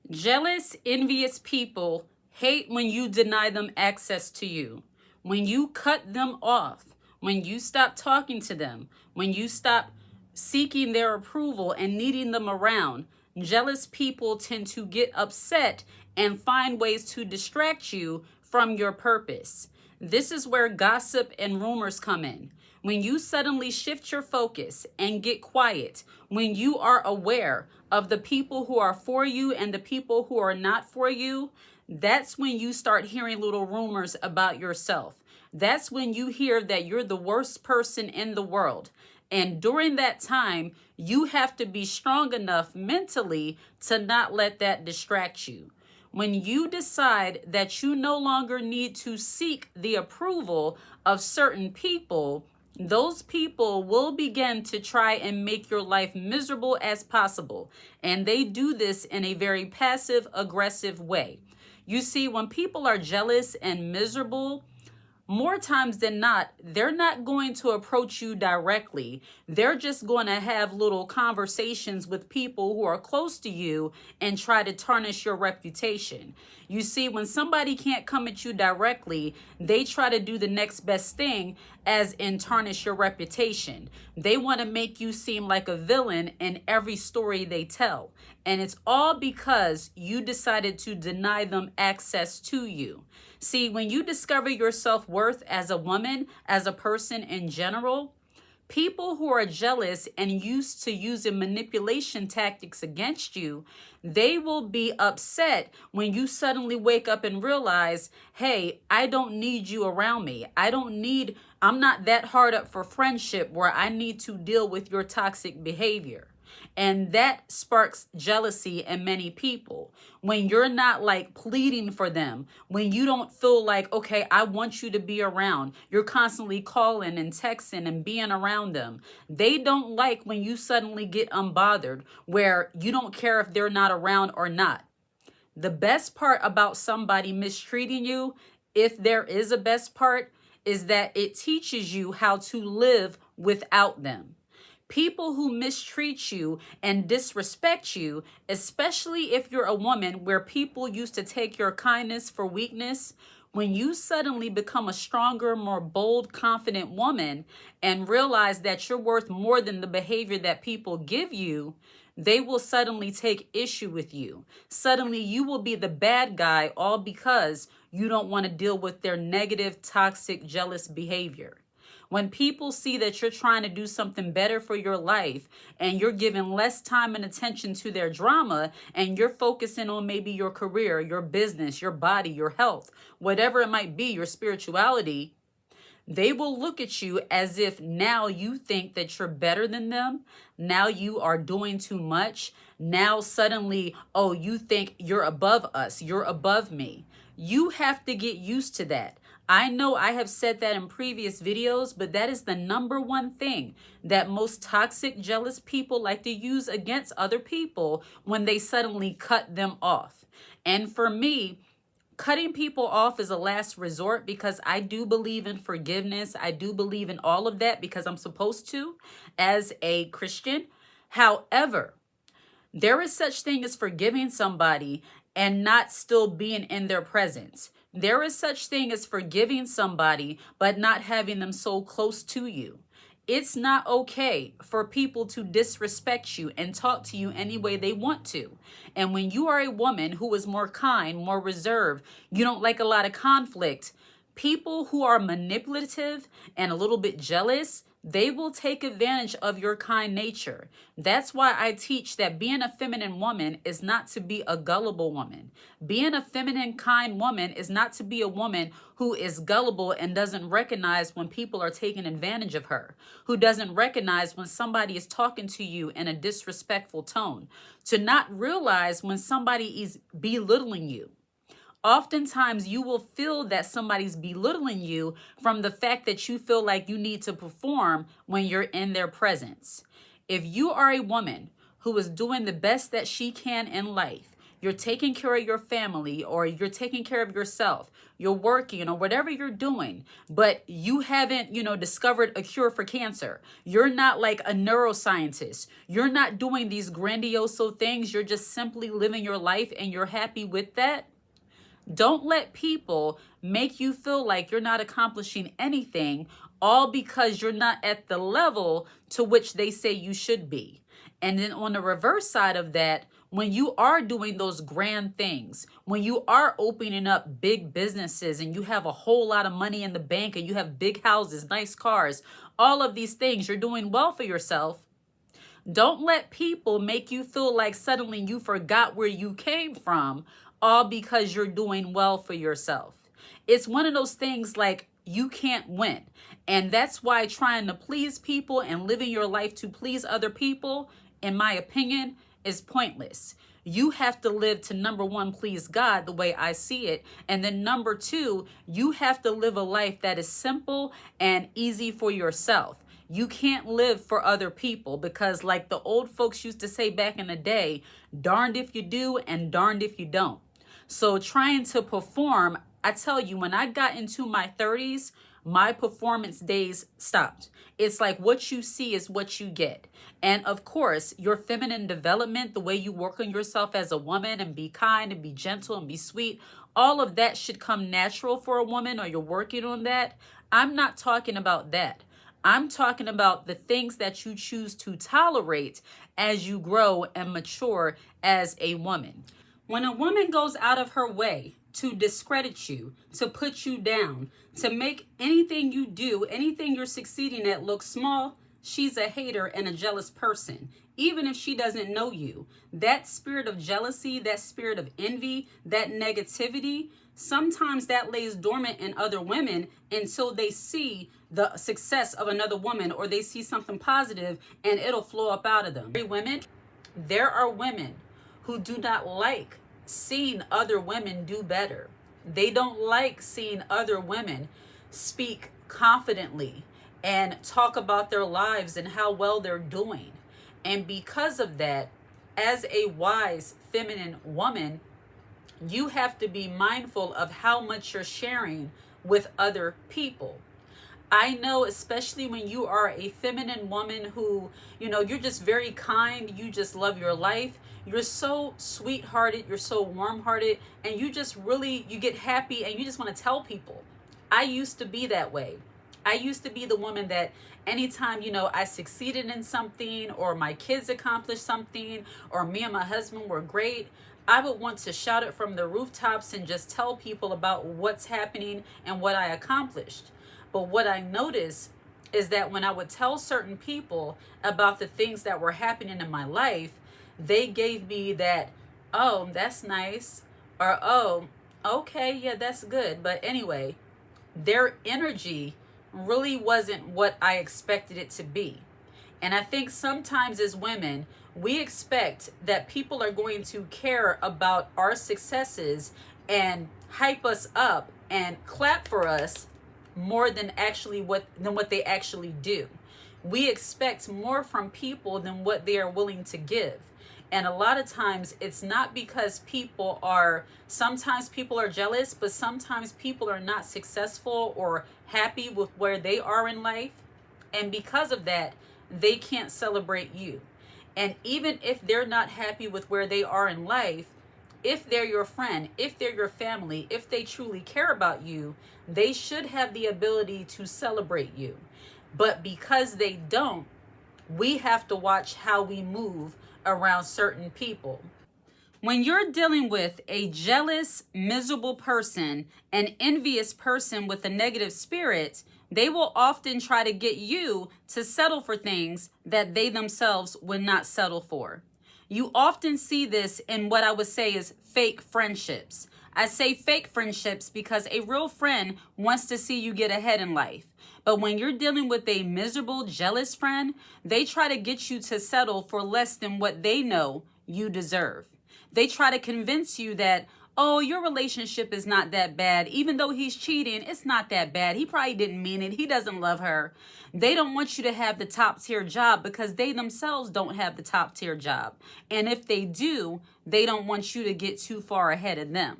Jealous, envious people hate when you deny them access to you, when you cut them off, when you stop talking to them, when you stop seeking their approval and needing them around. Jealous people tend to get upset and find ways to distract you from your purpose. This is where gossip and rumors come in. When you suddenly shift your focus and get quiet, when you are aware of the people who are for you and the people who are not for you, that's when you start hearing little rumors about yourself. That's when you hear that you're the worst person in the world. And during that time, you have to be strong enough mentally to not let that distract you. When you decide that you no longer need to seek the approval of certain people, those people will begin to try and make your life miserable as possible. And they do this in a very passive, aggressive way. You see, when people are jealous and miserable, more times than not, they're not going to approach you directly. They're just going to have little conversations with people who are close to you and try to tarnish your reputation. You see, when somebody can't come at you directly, they try to do the next best thing, as in tarnish your reputation. They want to make you seem like a villain in every story they tell. And it's all because you decided to deny them access to you. See, when you discover your self-worth as a woman, as a person in general, people who are jealous and used to using manipulation tactics against you, they will be upset when you suddenly wake up and realize, hey, I don't need you around me. I'm not that hard up for friendship where I need to deal with your toxic behavior. And that sparks jealousy in many people. When you're not like pleading for them, when you don't feel like, okay, I want you to be around, you're constantly calling and texting and being around them. They don't like when you suddenly get unbothered, where you don't care if they're not around or not. The best part about somebody mistreating you, if there is a best part, is that it teaches you how to live without them. People who mistreat you and disrespect you, especially if you're a woman where people used to take your kindness for weakness, when you suddenly become a stronger, more bold, confident woman and realize that you're worth more than the behavior that people give you, they will suddenly take issue with you. Suddenly you will be the bad guy, all because you don't want to deal with their negative, toxic, jealous behavior. When people see that you're trying to do something better for your life and you're giving less time and attention to their drama and you're focusing on maybe your career, your business, your body, your health, whatever it might be, your spirituality, they will look at you as if now you think that you're better than them. Now you are doing too much. Now suddenly, oh, you think you're above us. You're above me. You have to get used to that. I know I have said that in previous videos, but that is the number one thing that most toxic, jealous people like to use against other people when they suddenly cut them off. And for me, cutting people off is a last resort, because I do believe in forgiveness. I do believe in all of that because I'm supposed to as a Christian. However, there is such thing as forgiving somebody and not still being in their presence. There is such thing as forgiving somebody but not having them so close to you. It's not okay for people to disrespect you and talk to you any way they want to. And when you are a woman who is more kind, more reserved, you don't like a lot of conflict, people who are manipulative and a little bit jealous, they will take advantage of your kind nature. That's why I teach that being a feminine woman is not to be a gullible woman. Being a feminine, kind woman is not to be a woman who is gullible and doesn't recognize when people are taking advantage of her, who doesn't recognize when somebody is talking to you in a disrespectful tone, to not realize when somebody is belittling you. Oftentimes, you will feel that somebody's belittling you from the fact that you feel like you need to perform when you're in their presence. If you are a woman who is doing the best that she can in life, you're taking care of your family, or you're taking care of yourself, you're working, or whatever you're doing, but you haven't, discovered a cure for cancer. You're not like a neuroscientist. You're not doing these grandiose things. You're just simply living your life and you're happy with that. Don't let people make you feel like you're not accomplishing anything, all because you're not at the level to which they say you should be. And then on the reverse side of that, when you are doing those grand things, when you are opening up big businesses and you have a whole lot of money in the bank and you have big houses, nice cars, all of these things, you're doing well for yourself. Don't let people make you feel like suddenly you forgot where you came from, all because you're doing well for yourself. It's one of those things like you can't win. And that's why trying to please people and living your life to please other people, in my opinion, is pointless. You have to live to, number one, please God the way I see it. And then number two, you have to live a life that is simple and easy for yourself. You can't live for other people because, like the old folks used to say back in the day, darned if you do and darned if you don't. So trying to perform, I tell you, when I got into my 30s, my performance days stopped. It's like what you see is what you get. And of course, your feminine development, the way you work on yourself as a woman and be kind and be gentle and be sweet, all of that should come natural for a woman, or you're working on that. I'm not talking about that. I'm talking about the things that you choose to tolerate as you grow and mature as a woman. When a woman goes out of her way to discredit you, to put you down, to make anything you do, anything you're succeeding at look small, she's a hater and a jealous person, even if she doesn't know you. That spirit of jealousy, that spirit of envy, that negativity, sometimes that lays dormant in other women until they see the success of another woman or they see something positive, and it'll flow up out of them. There are women who do not like seeing other women do better. They don't like seeing other women speak confidently and talk about their lives and how well they're doing. And because of that, as a wise feminine woman, you have to be mindful of how much you're sharing with other people. I know, especially when you are a feminine woman who, you're just very kind, you just love your life, you're so sweethearted, you're so warm-hearted, and you just really, you get happy and you just want to tell people. I used to be that way. I used to be the woman that anytime, I succeeded in something, or my kids accomplished something, or me and my husband were great, I would want to shout it from the rooftops and just tell people about what's happening and what I accomplished. But what I noticed is that when I would tell certain people about the things that were happening in my life, they gave me that, oh, that's nice, or oh, okay, yeah, that's good. But anyway, their energy really wasn't what I expected it to be. And I think sometimes as women, we expect that people are going to care about our successes and hype us up and clap for us more than what they actually do. We expect more from people than what they are willing to give. And a lot of times it's not because sometimes people are jealous, but sometimes people are not successful or happy with where they are in life. And because of that, they can't celebrate you. And even if they're not happy with where they are in life, if they're your friend, if they're your family, if they truly care about you, they should have the ability to celebrate you. But because they don't, we have to watch how we move around certain people. When you're dealing with a jealous, miserable person, an envious person with a negative spirit, they will often try to get you to settle for things that they themselves would not settle for. You often see this in what I would say is fake friendships. I say fake friendships because a real friend wants to see you get ahead in life. But when you're dealing with a miserable, jealous friend, they try to get you to settle for less than what they know you deserve. They try to convince you that, Oh, your relationship is not that bad. Even though he's cheating, it's not that bad. He probably didn't mean it. He doesn't love her. They don't want you to have the top tier job because they themselves don't have the top tier job. And if they do, they don't want you to get too far ahead of them.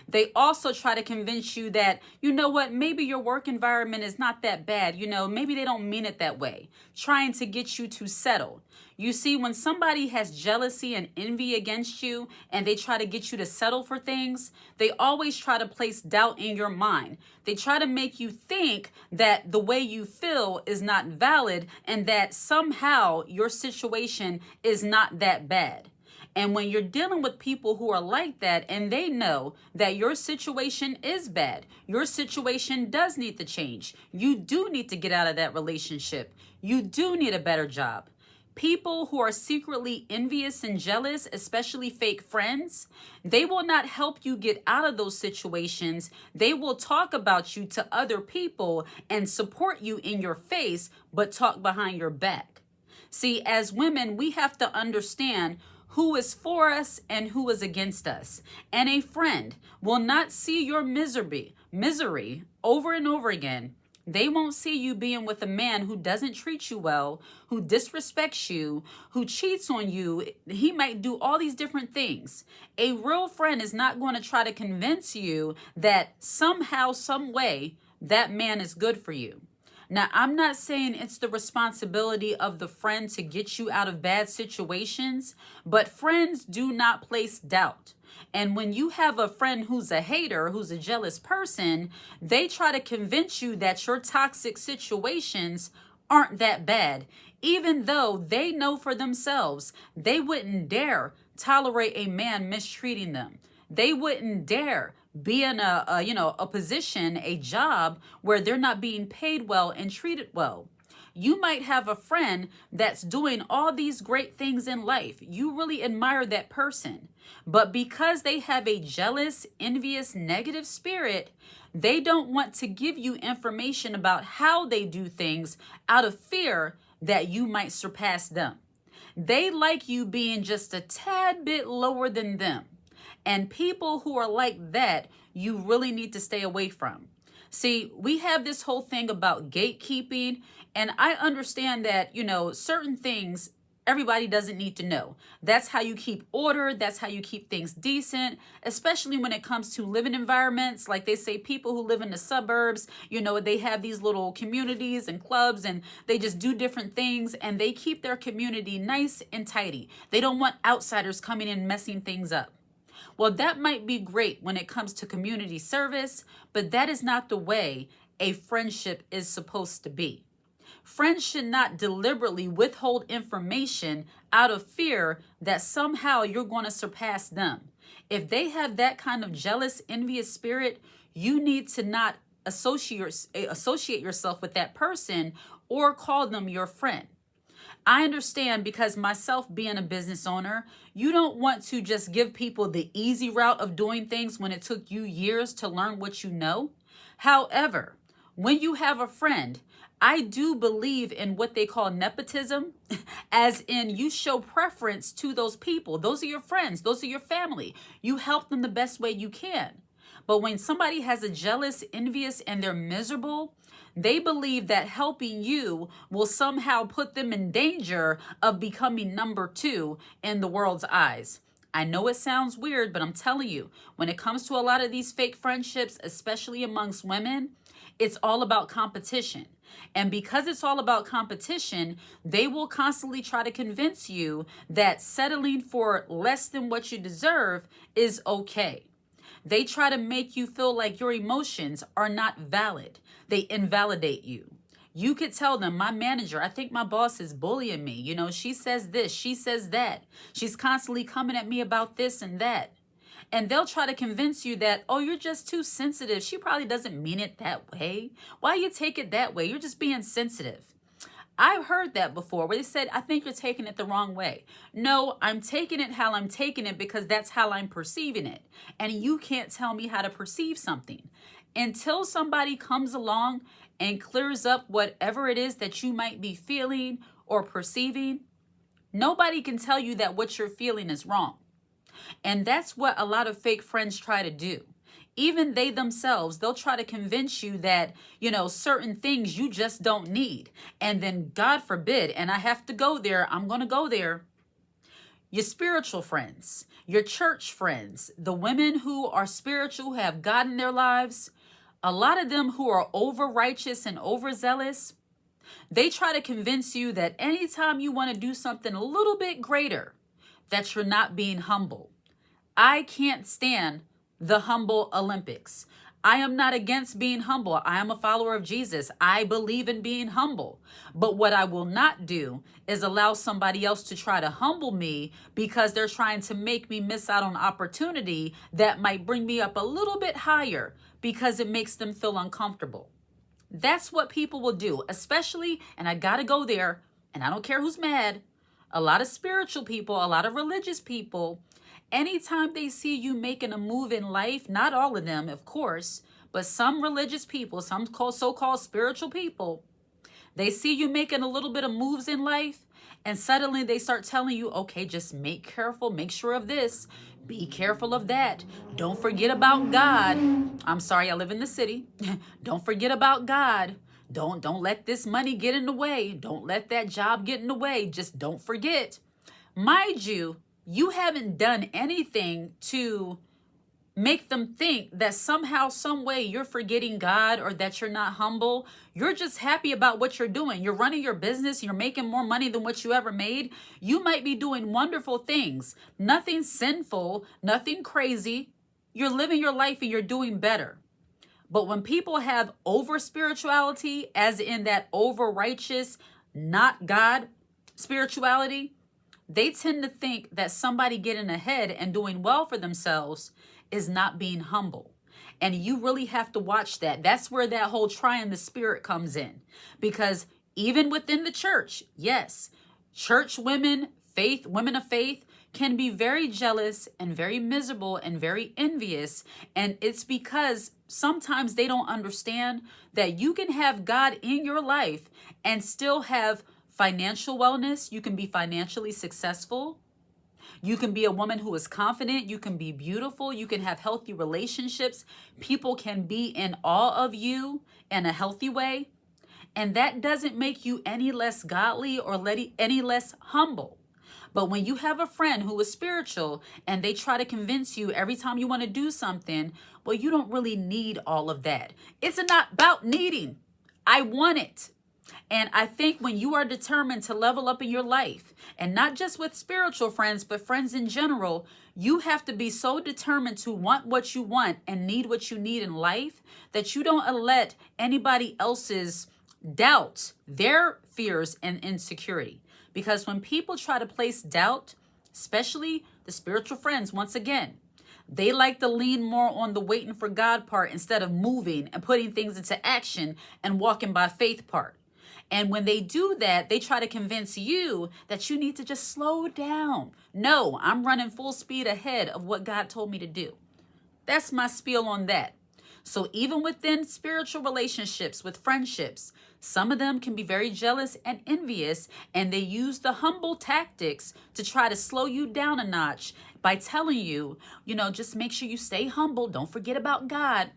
They also try to convince you that, you know what, maybe your work environment is not that bad. You know, maybe they don't mean it that way, trying to get you to settle. You see, when somebody has jealousy and envy against you and they try to get you to settle for things, they always try to place doubt in your mind. They try to make you think that the way you feel is not valid and that somehow your situation is not that bad. And when you're dealing with people who are like that and they know that your situation is bad, your situation does need to change. You do need to get out of that relationship. You do need a better job. People who are secretly envious and jealous, especially fake friends, they will not help you get out of those situations. They will talk about you to other people and support you in your face, but talk behind your back. See, as women, we have to understand who is for us and who is against us. And a friend will not see your misery over and over again. They won't see you being with a man who doesn't treat you well, who disrespects you, who cheats on you. He might do all these different things. A real friend is not going to try to convince you that somehow, some way, that man is good for you. Now, I'm not saying it's the responsibility of the friend to get you out of bad situations, but friends do not place doubt. And when you have a friend who's a hater, who's a jealous person, they try to convince you that your toxic situations aren't that bad, even though they know for themselves they wouldn't dare tolerate a man mistreating them. They wouldn't dare be in a position, a job where they're not being paid well and treated well. You might have a friend that's doing all these great things in life. You really admire that person. But because they have a jealous, envious, negative spirit, they don't want to give you information about how they do things out of fear that you might surpass them. They like you being just a tad bit lower than them. And people who are like that, you really need to stay away from. See, we have this whole thing about gatekeeping, and I understand that, certain things everybody doesn't need to know. That's how you keep order. That's how you keep things decent, especially when it comes to living environments. Like they say, people who live in the suburbs, they have these little communities and clubs, and they just do different things, and they keep their community nice and tidy. They don't want outsiders coming in messing things up. Well, that might be great when it comes to community service, but that is not the way a friendship is supposed to be. Friends should not deliberately withhold information out of fear that somehow you're going to surpass them. If they have that kind of jealous, envious spirit, you need to not associate yourself with that person or call them your friend. I understand, because myself being a business owner, you don't want to just give people the easy route of doing things when it took you years to learn what you know. However, when you have a friend, I do believe in what they call nepotism, as in you show preference to those people. Those are your friends. Those are your family. You help them the best way you can. But when somebody has a jealous, envious, and they're miserable, they believe that helping you will somehow put them in danger of becoming number two in the world's eyes. I know it sounds weird, but I'm telling you, when it comes to a lot of these fake friendships, especially amongst women, it's all about competition. And because it's all about competition, they will constantly try to convince you that settling for less than what you deserve is okay. They try to make you feel like your emotions are not valid. They invalidate you. You could tell them, my manager, I think my boss is bullying me. She says this, she says that. She's constantly coming at me about this and that. And they'll try to convince you that, oh, you're just too sensitive. She probably doesn't mean it that way. Why you take it that way? You're just being sensitive. I've heard that before where they said, I think you're taking it the wrong way. No, I'm taking it how I'm taking it because that's how I'm perceiving it. And you can't tell me how to perceive something. Until somebody comes along and clears up whatever it is that you might be feeling or perceiving, nobody can tell you that what you're feeling is wrong. And that's what a lot of fake friends try to do. Even they themselves, they'll try to convince you that, certain things you just don't need. And then, God forbid, and I have to go there, I'm going to go there. Your spiritual friends, your church friends, the women who are spiritual, who have God in their lives, a lot of them who are over righteous and overzealous, they try to convince you that anytime you want to do something a little bit greater, that you're not being humble. I can't stand the humble Olympics. I am not against being humble. I am a follower of Jesus. I believe in being humble. But what I will not do is allow somebody else to try to humble me because they're trying to make me miss out on opportunity that might bring me up a little bit higher because it makes them feel uncomfortable. That's what people will do, especially, and I got to go there, and I don't care who's mad, a lot of spiritual people, a lot of religious people, anytime they see you making a move in life, not all of them, of course, but some religious people, some so-called spiritual people, they see you making a little bit of moves in life, and suddenly they start telling you, okay, just make sure of this, be careful of that. Don't forget about God. I'm sorry, I live in the city. Don't forget about God. Don't let this money get in the way. Don't let that job get in the way. Just don't forget. Mind you, you haven't done anything to make them think that somehow, some way you're forgetting God or that you're not humble. You're just happy about what you're doing. You're running your business. You're making more money than what you ever made. You might be doing wonderful things. Nothing sinful, nothing crazy. You're living your life and you're doing better. But when people have over spirituality, as in that over righteous, not God spirituality, they tend to think that somebody getting ahead and doing well for themselves is not being humble. And you really have to watch that. That's where that whole trying the spirit comes in. Because even within the church, yes, church women, women of faith can be very jealous and very miserable and very envious. And it's because sometimes they don't understand that you can have God in your life and still have financial wellness. You can be financially successful. You can be a woman who is confident. You can be beautiful. You can have healthy relationships. People can be in awe of you in a healthy way. And that doesn't make you any less godly or any less humble. But when you have a friend who is spiritual and they try to convince you every time you want to do something, well, you don't really need all of that. It's not about needing. I want it. And I think when you are determined to level up in your life, and not just with spiritual friends, but friends in general, you have to be so determined to want what you want and need what you need in life that you don't let anybody else's doubt, their fears and insecurity. Because when people try to place doubt, especially the spiritual friends, once again, they like to lean more on the waiting for God part instead of moving and putting things into action and walking by faith part. And when they do that, they try to convince you that you need to just slow down. No, I'm running full speed ahead of what God told me to do. That's my spiel on that. So even within spiritual relationships, with friendships, some of them can be very jealous and envious, and they use the humble tactics to try to slow you down a notch by telling you, just make sure you stay humble. Don't forget about God.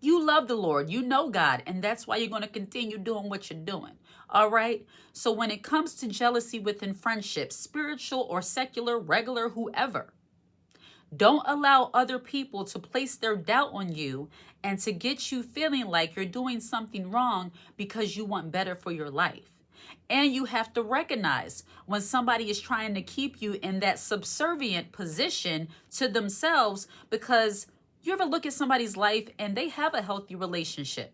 You love the Lord, you know God, and that's why you're going to continue doing what you're doing. All right. So when it comes to jealousy within friendships, spiritual or secular, regular, whoever, don't allow other people to place their doubt on you and to get you feeling like you're doing something wrong because you want better for your life. And you have to recognize when somebody is trying to keep you in that subservient position to themselves, because you ever look at somebody's life and they have a healthy relationship.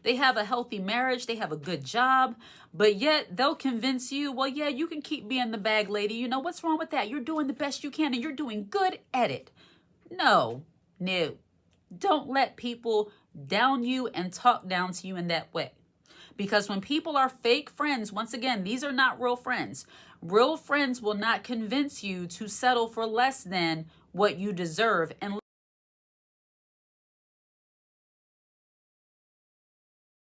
They have a healthy marriage. They have a good job. But yet they'll convince you, well, yeah, you can keep being the bag lady. What's wrong with that? You're doing the best you can and you're doing good at it. No. Don't let people down you and talk down to you in that way. Because when people are fake friends, once again, these are not real friends. Real friends will not convince you to settle for less than what you deserve. And